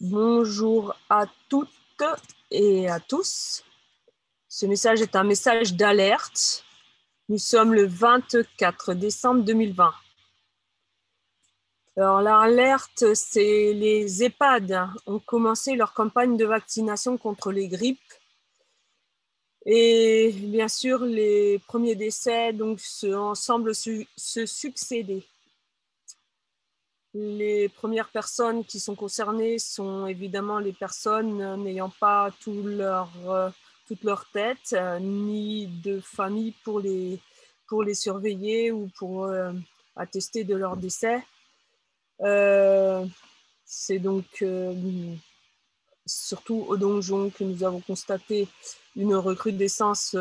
Bonjour à toutes et à tous. Ce message est un message d'alerte. Nous sommes le 24 décembre 2020. Alors l'alerte, c'est les EHPAD ont commencé leur campagne de vaccination contre les grippes. Et bien sûr, les premiers décès semblent se succéder. Les premières personnes qui sont concernées sont évidemment les personnes n'ayant pas toute leur tête, ni de famille pour les surveiller ou pour attester de leur décès. C'est donc surtout au donjon que nous avons constaté une recrudescence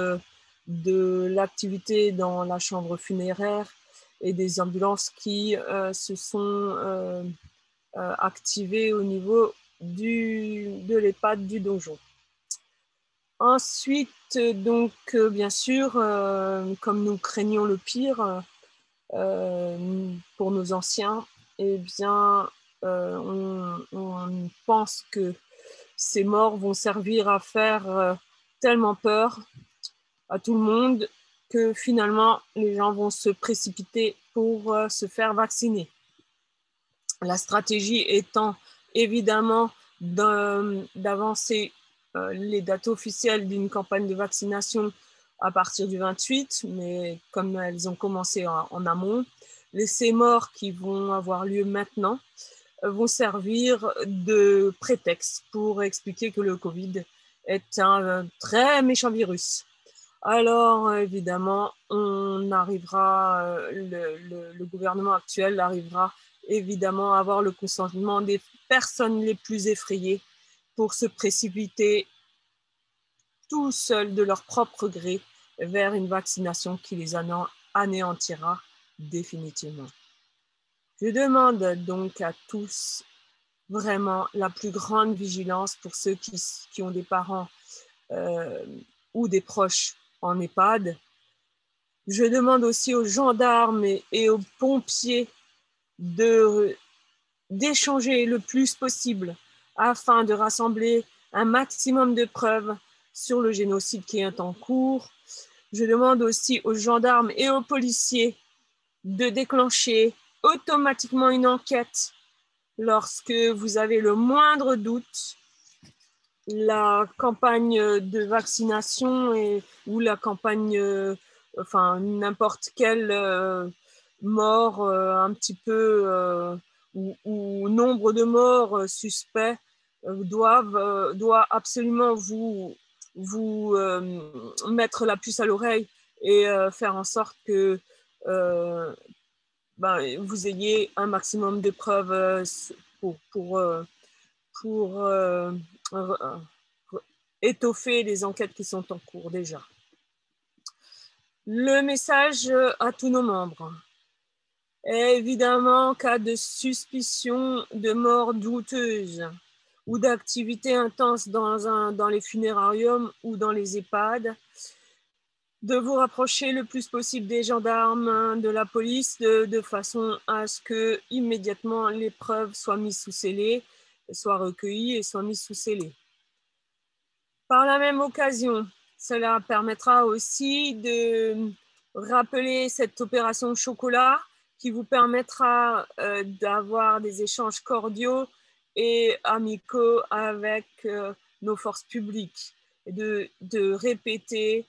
de l'activité dans la chambre funéraire et des ambulances qui se sont activées au niveau de l'EHPAD du donjon. Ensuite, donc, bien sûr, comme nous craignons le pire pour nos anciens, eh bien, on pense que ces morts vont servir à faire tellement peur à tout le monde que finalement, les gens vont se précipiter pour se faire vacciner. La stratégie étant évidemment d'avancer les dates officielles d'une campagne de vaccination à partir du 28, mais comme elles ont commencé en amont, ces morts qui vont avoir lieu maintenant vont servir de prétexte pour expliquer que le Covid est un très méchant virus. Alors, évidemment, le gouvernement actuel arrivera évidemment à avoir le consentement des personnes les plus effrayées pour se précipiter tout seuls de leur propre gré vers une vaccination qui les anéantira définitivement. Je demande donc à tous vraiment la plus grande vigilance pour ceux qui ont des parents ou des proches en EHPAD. Je demande aussi aux gendarmes et aux pompiers d'échanger le plus possible afin de rassembler un maximum de preuves sur le génocide qui est en cours. Je demande aussi aux gendarmes et aux policiers de déclencher automatiquement une enquête lorsque vous avez le moindre doute. La campagne de vaccination ou la campagne, n'importe quelle mort un petit peu ou nombre de morts suspects doit absolument vous mettre la puce à l'oreille et faire en sorte que vous ayez un maximum de preuves pour étoffer les enquêtes qui sont en cours déjà. Le message à tous nos membres est évidemment en cas de suspicion de mort douteuse ou d'activité intense dans les funérariums ou dans les EHPAD, de vous rapprocher le plus possible des gendarmes, de la police, de façon à ce que immédiatement les preuves soient mises sous scellé, soient recueillies et soient mises sous scellé. Par la même occasion, cela permettra aussi de rappeler cette opération chocolat qui vous permettra d'avoir des échanges cordiaux et amicaux avec nos forces publiques, et de répéter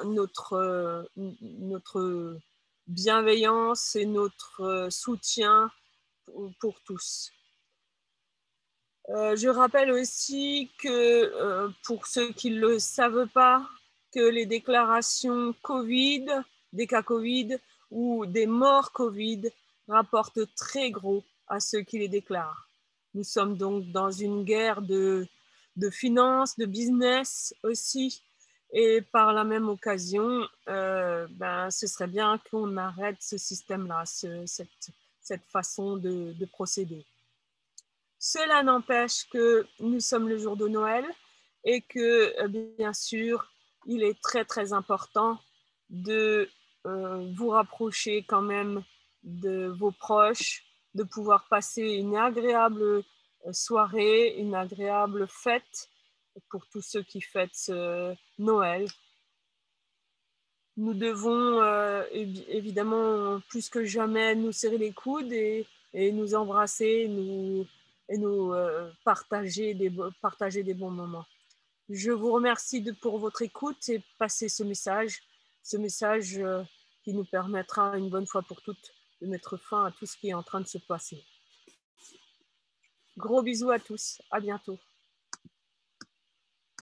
notre bienveillance et notre soutien pour tous. Je rappelle aussi que pour ceux qui ne le savent pas, que les déclarations Covid, des cas Covid ou des morts Covid rapportent très gros à ceux qui les déclarent. Nous sommes donc dans une guerre de finances, de business aussi. Et par la même occasion, ce serait bien qu'on arrête ce système-là, cette façon de procéder. Cela n'empêche que nous sommes le jour de Noël et que, bien sûr, il est très, très important de vous rapprocher quand même de vos proches, de pouvoir passer une agréable soirée, une agréable fête pour tous ceux qui fêtent Noël. Nous devons évidemment plus que jamais nous serrer les coudes et nous embrasser et nous partager des bons moments. Je vous remercie pour votre écoute et passer ce message qui nous permettra une bonne fois pour toutes de mettre fin à tout ce qui est en train de se passer. Gros bisous à tous, à bientôt.